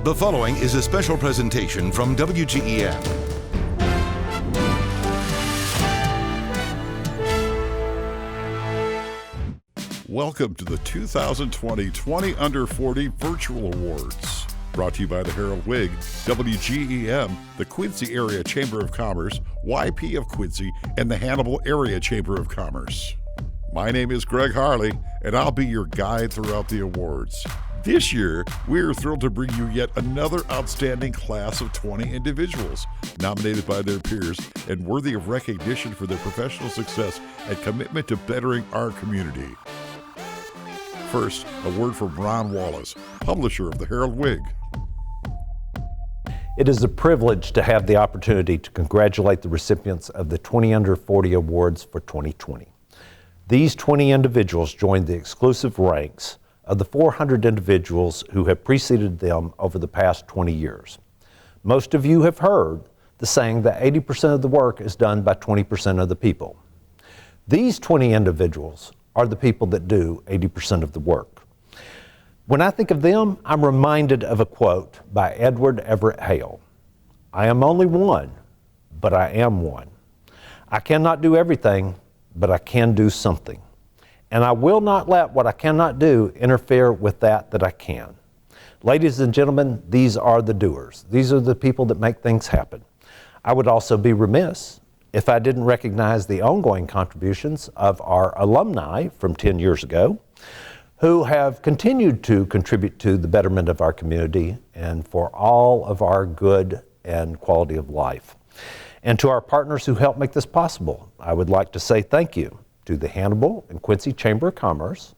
The following is a special presentation from WGEM. Welcome to the 2020 20 Under 40 Virtual Awards. Brought to you by the Herald-Whig, WGEM, the Quincy Area Chamber of Commerce, YP of Quincy, and the Hannibal Area Chamber of Commerce. My name is Greg Harley, and I'll be your guide throughout the awards. This year, we're thrilled to bring you yet another outstanding class of 20 individuals nominated by their peers and worthy of recognition for their professional success and commitment to bettering our community. First, a word from Ron Wallace, publisher of the Herald-Whig. It is a privilege to have the opportunity to congratulate the recipients of the 20 Under 40 Awards for 2020. These 20 individuals joined the exclusive ranks of the 400 individuals who have preceded them over the past 20 years. Most of you have heard the saying that 80% of the work is done by 20% of the people. These 20 individuals are the people that do 80% of the work. When I think of them, I'm reminded of a quote by Edward Everett Hale. "I am only one, but I am one. I cannot do everything, but I can do something. And I will not let what I cannot do interfere with that I can." Ladies and gentlemen, these are the doers. These are the people that make things happen. I would also be remiss if I didn't recognize the ongoing contributions of our alumni from 10 years ago, who have continued to contribute to the betterment of our community and for all of our good and quality of life. And to our partners who helped make this possible, I would like to say thank you to the Hannibal and Quincy Chamber of Commerce,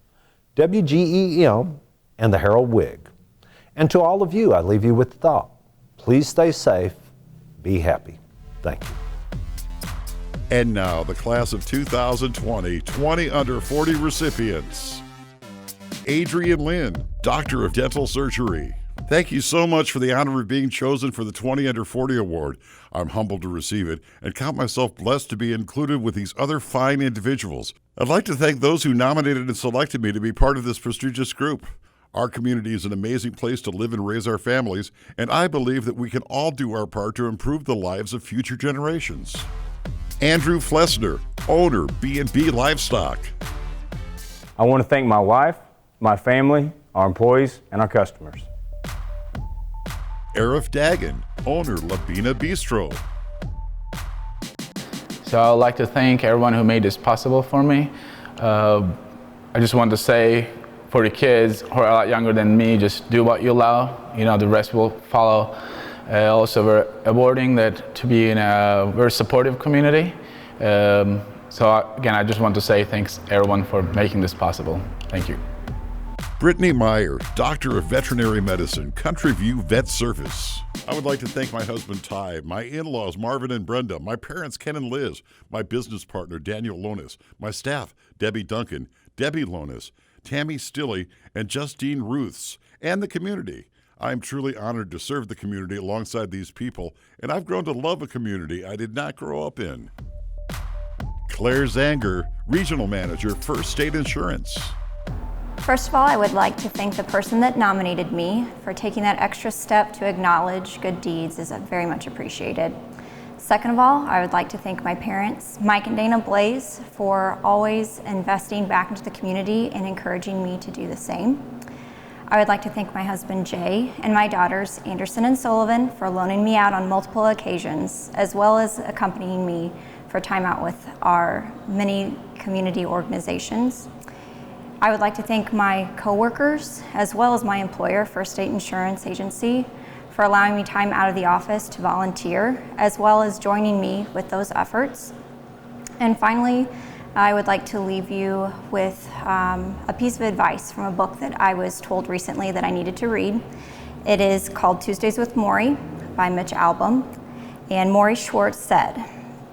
WGEM, and the Herald-Whig. And to all of you, I leave you with the thought, please stay safe, be happy. Thank you. And now, the class of 2020 20 Under 40 recipients. Adrienne Lynn, Doctor of Dental Surgery. Thank you so much for the honor of being chosen for the 20 Under 40 Award. I'm humbled to receive it and count myself blessed to be included with these other fine individuals. I'd like to thank those who nominated and selected me to be part of this prestigious group. Our community is an amazing place to live and raise our families, and I believe that we can all do our part to improve the lives of future generations. Andrew Flessner, owner, B&B Livestock. I want to thank my wife, my family, our employees, and our customers. Arif Dagan, owner, Labina Bistro. So I'd like to thank everyone who made this possible for me. I just want to say for the kids who are a lot younger than me, just do what you love. You know, the rest will follow. Also, we're awarding that to be in a very supportive community. So again, I just want to say thanks everyone for making this possible. Thank you. Brittany Meyer, Doctor of Veterinary Medicine, Country View Vet Service. I would like to thank my husband Ty, my in-laws Marvin and Brenda, my parents Ken and Liz, my business partner Daniel Lonis, my staff Debbie Duncan, Debbie Lonis, Tammy Stilley, and Justine Ruths, and the community. I am truly honored to serve the community alongside these people, and I've grown to love a community I did not grow up in. Claire Zanger, Regional Manager, First State Insurance. First of all, I would like to thank the person that nominated me for taking that extra step to acknowledge good deeds is very much appreciated. Second of all, I would like to thank my parents, Mike and Dana Blaze, for always investing back into the community and encouraging me to do the same. I would like to thank my husband Jay and my daughters Anderson and Sullivan for loaning me out on multiple occasions, as well as accompanying me for time out with our many community organizations. I would like to thank my coworkers, as well as my employer, First State Insurance Agency, for allowing me time out of the office to volunteer, as well as joining me with those efforts. And finally, I would like to leave you with a piece of advice from a book that I was told recently that I needed to read. It is called Tuesdays with Maury by Mitch Albom. And Maury Schwartz said,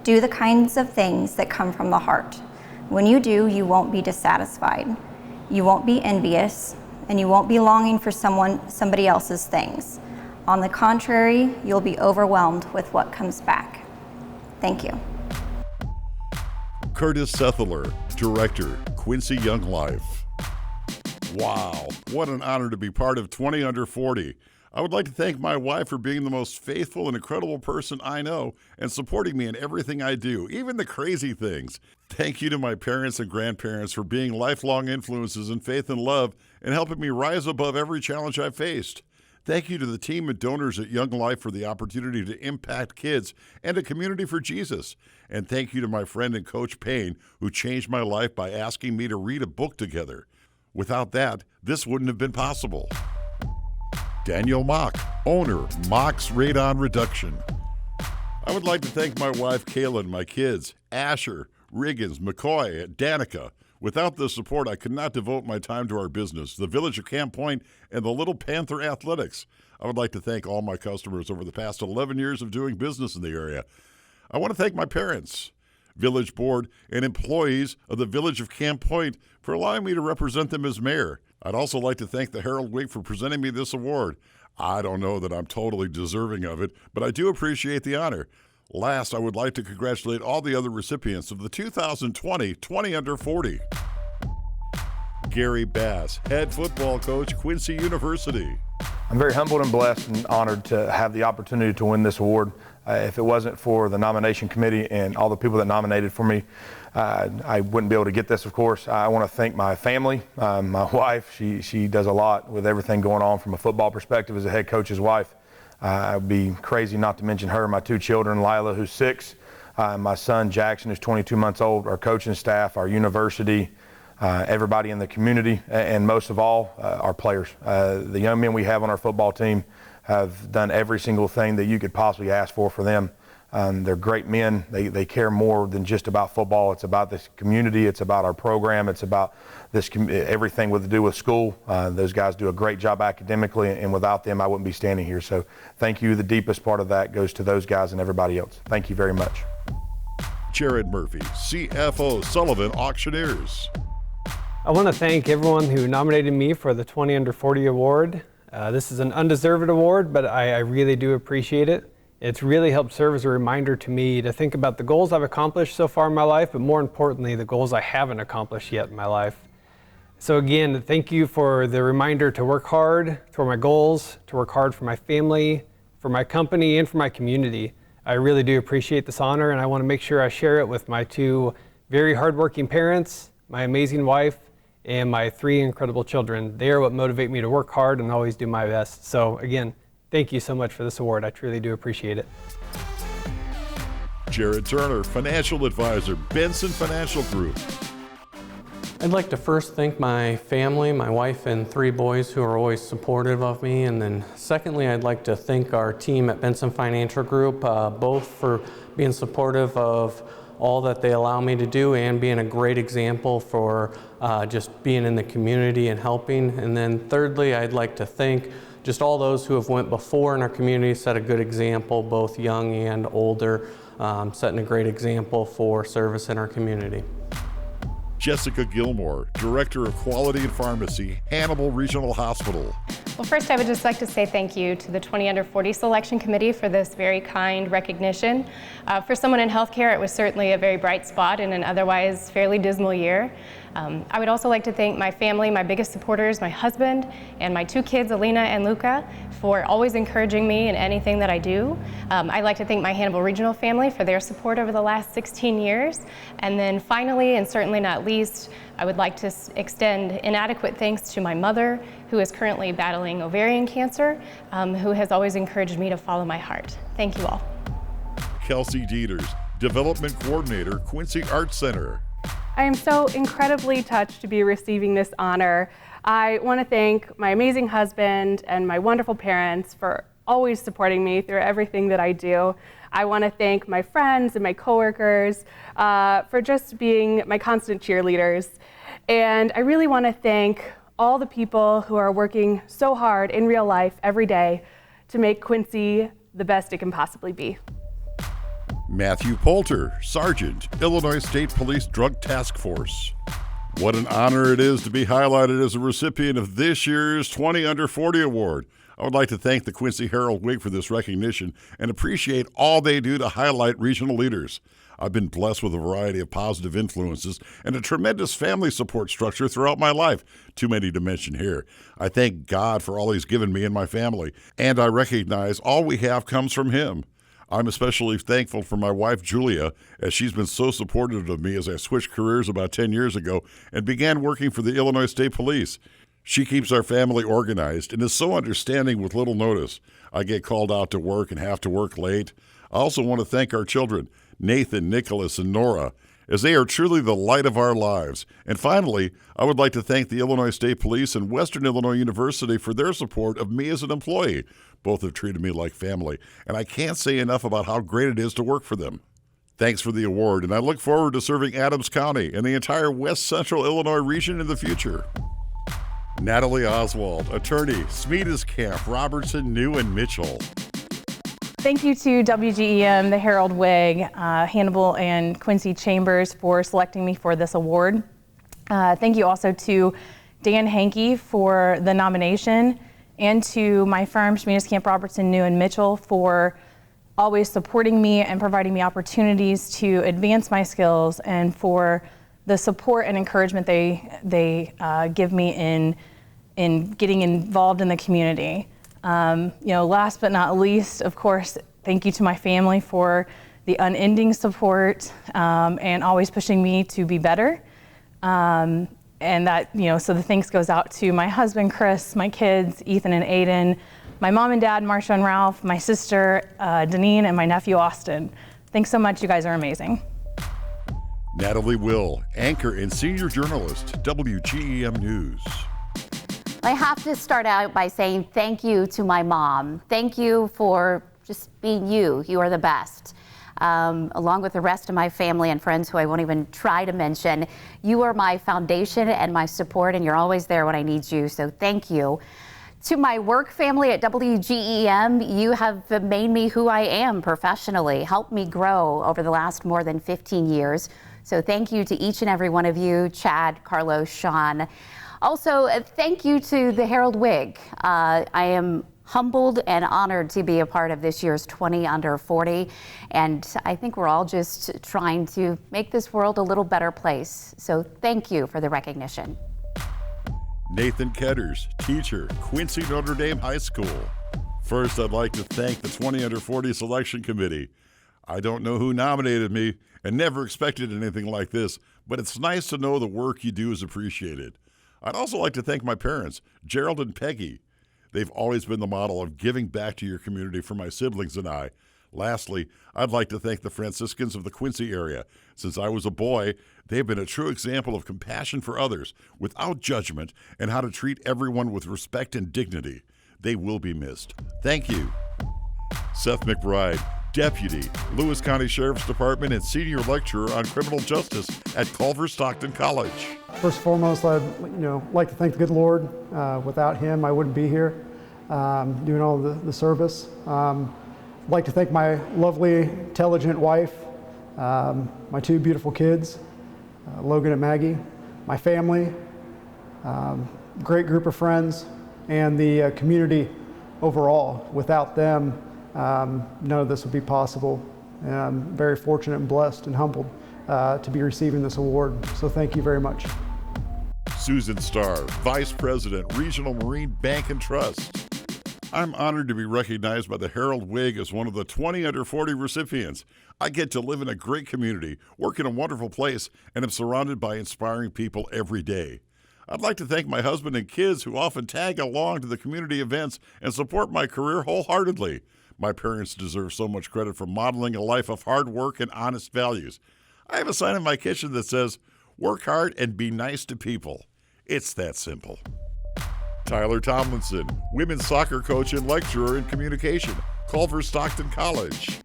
"Do the kinds of things that come from the heart. When you do, you won't be dissatisfied. You won't be envious, and you won't be longing for somebody else's things. On the contrary, you'll be overwhelmed with what comes back." Thank you. Curtis Sethaler, Director, Quincy Young Life. Wow, what an honor to be part of 20 Under 40. I would like to thank my wife for being the most faithful and incredible person I know and supporting me in everything I do, even the crazy things. Thank you to my parents and grandparents for being lifelong influences in faith and love and helping me rise above every challenge I've faced. Thank you to the team and donors at Young Life for the opportunity to impact kids and a community for Jesus. And thank you to my friend and coach Payne, who changed my life by asking me to read a book together. Without that, this wouldn't have been possible. Daniel Mock, owner, Mock's Radon Reduction. I would like to thank my wife Kayla and my kids, Asher, Riggins, McCoy, and Danica. Without this support, I could not devote my time to our business, the Village of Camp Point, and the Little Panther Athletics. I would like to thank all my customers over the past 11 years of doing business in the area. I want to thank my parents, Village Board, and employees of the Village of Camp Point for allowing me to represent them as mayor. I'd also like to thank the Herald-Whig for presenting me this award. I don't know that I'm totally deserving of it, but I do appreciate the honor. Last, I would like to congratulate all the other recipients of the 2020 20 Under 40. Gary Bass, head football coach, Quincy University. I'm very humbled and blessed and honored to have the opportunity to win this award. If it wasn't for the nomination committee and all the people that nominated for me, I wouldn't be able to get this, of course. I want to thank my family, my wife. She does a lot with everything going on from a football perspective as a head coach's wife. I'd be crazy not to mention her, my two children, Lila, who's 6, my son, Jackson, who's 22 months old, our coaching staff, our university, everybody in the community, and most of all, our players. The young men we have on our football team have done every single thing that you could possibly ask for them. They're great men. They care more than just about football. It's about this community. It's about our program. It's about this everything with to do with school. Those guys do a great job academically, and without them, I wouldn't be standing here. So thank you. The deepest part of that goes to those guys and everybody else. Thank you very much. Jared Murphy, CFO, Sullivan Auctioneers. I want to thank everyone who nominated me for the 20 Under 40 award. This is an undeserved award, but I really do appreciate it. It's really helped serve as a reminder to me to think about the goals I've accomplished so far in my life, but more importantly, the goals I haven't accomplished yet in my life. So again, thank you for the reminder to work hard for my goals, to work hard for my family, for my company, and for my community. I really do appreciate this honor, and I want to make sure I share it with my 2 very hardworking parents, my amazing wife, and my 3 incredible children. They are what motivate me to work hard and always do my best. So again, thank you so much for this award. I truly do appreciate it. Jared Turner, Financial Advisor, Benson Financial Group. I'd like to first thank my family, my wife and 3 boys who are always supportive of me. And then secondly, I'd like to thank our team at Benson Financial Group, both for being supportive of all that they allow me to do and being a great example for just being in the community and helping. And then thirdly, I'd like to thank just all those who have went before in our community, set a good example, both young and older, setting a great example for service in our community. Jessica Gilmore, Director of Quality and Pharmacy, Hannibal Regional Hospital. Well, first I would just like to say thank you to the 20 Under 40 Selection Committee for this very kind recognition. For someone in healthcare, it was certainly a very bright spot in an otherwise fairly dismal year. I would also like to thank my family, my biggest supporters, my husband, and my 2 kids, Alina and Luca, for always encouraging me in anything that I do. I'd like to thank my Hannibal Regional family for their support over the last 16 years. And then finally, and certainly not least, I would like to extend inadequate thanks to my mother, who is currently battling ovarian cancer, who has always encouraged me to follow my heart. Thank you all. Kelsey Dieters, Development Coordinator, Quincy Arts Center. I am so incredibly touched to be receiving this honor. I want to thank my amazing husband and my wonderful parents for always supporting me through everything that I do. I want to thank my friends and my coworkers for just being my constant cheerleaders. And I really want to thank all the people who are working so hard in real life every day to make Quincy the best it can possibly be. Matthew Poulter, Sergeant, Illinois State Police Drug Task Force. What an honor it is to be highlighted as a recipient of this year's 20 Under 40 award. I would like to thank the Quincy Herald-Whig for this recognition and appreciate all they do to highlight regional leaders. I've been blessed with a variety of positive influences and a tremendous family support structure throughout my life. Too many to mention here. I thank God for all He's given me and my family, and I recognize all we have comes from Him. I'm especially thankful for my wife, Julia, as she's been so supportive of me as I switched careers about 10 years ago and began working for the Illinois State Police. She keeps our family organized and is so understanding with little notice. I get called out to work and have to work late. I also want to thank our children, Nathan, Nicholas, and Nora, as they are truly the light of our lives. And finally, I would like to thank the Illinois State Police and Western Illinois University for their support of me as an employee. Both have treated me like family, and I can't say enough about how great it is to work for them. Thanks for the award, and I look forward to serving Adams County and the entire West Central Illinois region in the future. Natalie Oswald, attorney, Smedes Camp, Robertson, New, and Mitchell. Thank you to WGEM, the Herald-Whig, Hannibal, and Quincy Chambers for selecting me for this award. Thank you also to Dan Hankey for the nomination, and to my firm, Smedes Camp, Robertson, New, and Mitchell, for always supporting me and providing me opportunities to advance my skills, and for the support and encouragement they give me in getting involved in the community. Last but not least, of course, thank you to my family for the unending support and always pushing me to be better. And that, so the thanks goes out to my husband, Chris, my kids, Ethan and Aiden, my mom and dad, Marsha and Ralph, my sister, Deneen, and my nephew, Austin. Thanks so much. You guys are amazing. Natalie Will, anchor and senior journalist, WGEM News. I have to start out by saying thank you to my mom. Thank you for just being you. You are the best. Along with the rest of my family and friends who I won't even try to mention. You are my foundation and my support, and you're always there when I need you, so thank you. To my work family at WGEM, you have made me who I am professionally, helped me grow over the last more than 15 years. So thank you to each and every one of you, Chad, Carlos, Sean. Also, thank you to the Herald-Whig. I am humbled and honored to be a part of this year's 20 Under 40, and I think we're all just trying to make this world a little better place. So thank you for the recognition. Nathan Ketters, teacher, Quincy Notre Dame High School. First, I'd like to thank the 20 Under 40 Selection Committee. I don't know who nominated me and never expected anything like this, but it's nice to know the work you do is appreciated. I'd also like to thank my parents, Gerald and Peggy. They've always been the model of giving back to your community for my siblings and I. Lastly, I'd like to thank the Franciscans of the Quincy area. Since I was a boy, they've been a true example of compassion for others, without judgment, and how to treat everyone with respect and dignity. They will be missed. Thank you. Seth McBride, Deputy, Lewis County Sheriff's Department and Senior Lecturer on Criminal Justice at Culver-Stockton College. First and foremost, I'd like to thank the good Lord. Without Him, I wouldn't be here doing all the service. I'd like to thank my lovely, intelligent wife, my two beautiful kids, Logan and Maggie, my family, great group of friends, and the community overall. Without them, none of this would be possible. And I'm very fortunate and blessed and humbled to be receiving this award. So thank you very much. Susan Starr, Vice President, Regional Marine Bank and Trust. I'm honored to be recognized by the Herald-Whig as one of the 20 Under 40 recipients. I get to live in a great community, work in a wonderful place, and am surrounded by inspiring people every day. I'd like to thank my husband and kids who often tag along to the community events and support my career wholeheartedly. My parents deserve so much credit for modeling a life of hard work and honest values. I have a sign in my kitchen that says, "Work hard and be nice to people." It's that simple. Tyler Tomlinson, women's soccer coach and lecturer in communication, Culver-Stockton College.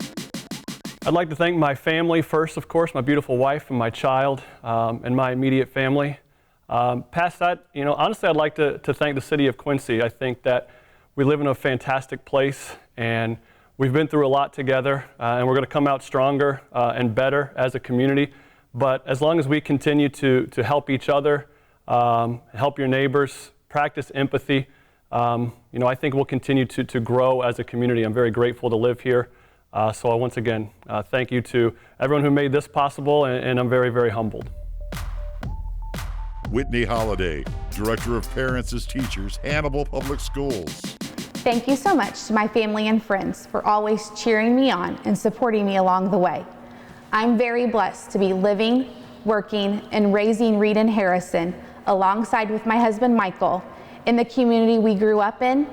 I'd like to thank my family first, of course, my beautiful wife and my child, and my immediate family. Past that, honestly, I'd like to thank the city of Quincy. I think that we live in a fantastic place, and we've been through a lot together, and we're going to come out stronger and better as a community. But as long as we continue to help each other, help your neighbors, practice empathy, I think we'll continue to grow as a community. I'm very grateful to live here. So once again, thank you to everyone who made this possible, and I'm very, very humbled. Whitney Holliday, Director of Parents as Teachers, Hannibal Public Schools. Thank you so much to my family and friends for always cheering me on and supporting me along the way. I'm very blessed to be living, working, and raising Reed and Harrison alongside with my husband Michael in the community we grew up in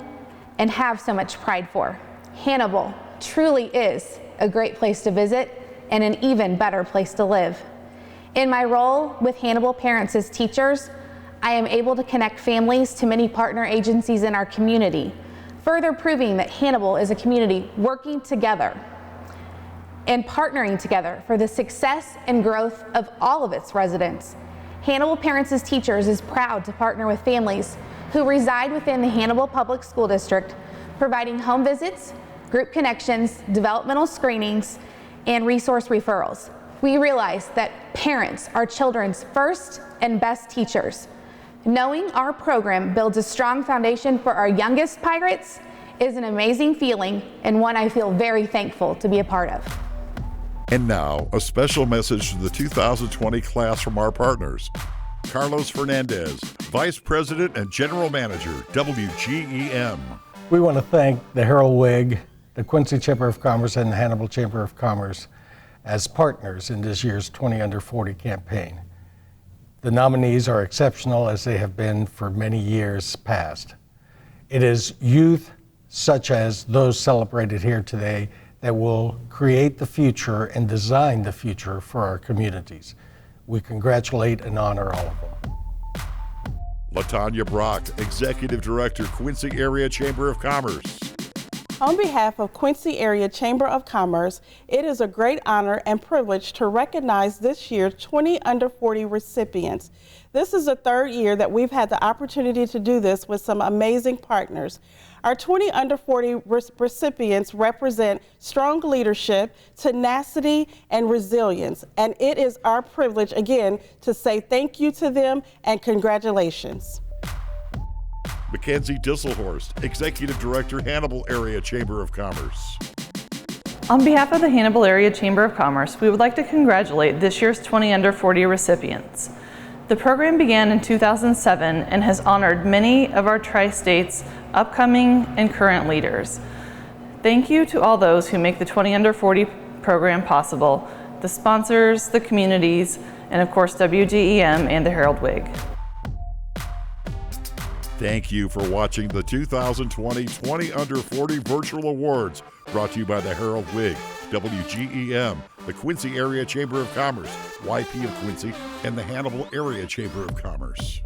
and have so much pride for. Hannibal truly is a great place to visit and an even better place to live. In my role with Hannibal Parents as Teachers, I am able to connect families to many partner agencies in our community, further proving that Hannibal is a community working together and partnering together for the success and growth of all of its residents. Hannibal Parents as Teachers is proud to partner with families who reside within the Hannibal Public School District, providing home visits, group connections, developmental screenings, and resource referrals. We realize that parents are children's first and best teachers. Knowing our program builds a strong foundation for our youngest pirates is an amazing feeling and one I feel very thankful to be a part of. And now, a special message to the 2020 class from our partners. Carlos Fernandez, Vice President and General Manager, WGEM. We want to thank the Herald-Whig, the Quincy Chamber of Commerce, and the Hannibal Chamber of Commerce as partners in this year's 20 Under 40 campaign. The nominees are exceptional as they have been for many years past. It is youth such as those celebrated here today that will create the future and design the future for our communities. We congratulate and honor all of them. LaTanya Brock, Executive Director, Quincy Area Chamber of Commerce. On behalf of Quincy Area Chamber of Commerce, it is a great honor and privilege to recognize this year's 20 Under 40 recipients. This is the third year that we've had the opportunity to do this with some amazing partners. Our 20 Under 40 recipients represent strong leadership, tenacity, and resilience, and it is our privilege again to say thank you to them and congratulations. Mackenzie Disselhorst, Executive Director, Hannibal Area Chamber of Commerce. On behalf of the Hannibal Area Chamber of Commerce, we would like to congratulate this year's 20 Under 40 recipients. The program began in 2007 and has honored many of our tri-state's upcoming and current leaders. Thank you to all those who make the 20 Under 40 program possible, the sponsors, the communities, and of course WGEM and the Herald-Whig. Thank you for watching the 2020 20 Under 40 Virtual Awards, brought to you by the Herald-Whig, WGEM, the Quincy Area Chamber of Commerce, YP of Quincy, and the Hannibal Area Chamber of Commerce.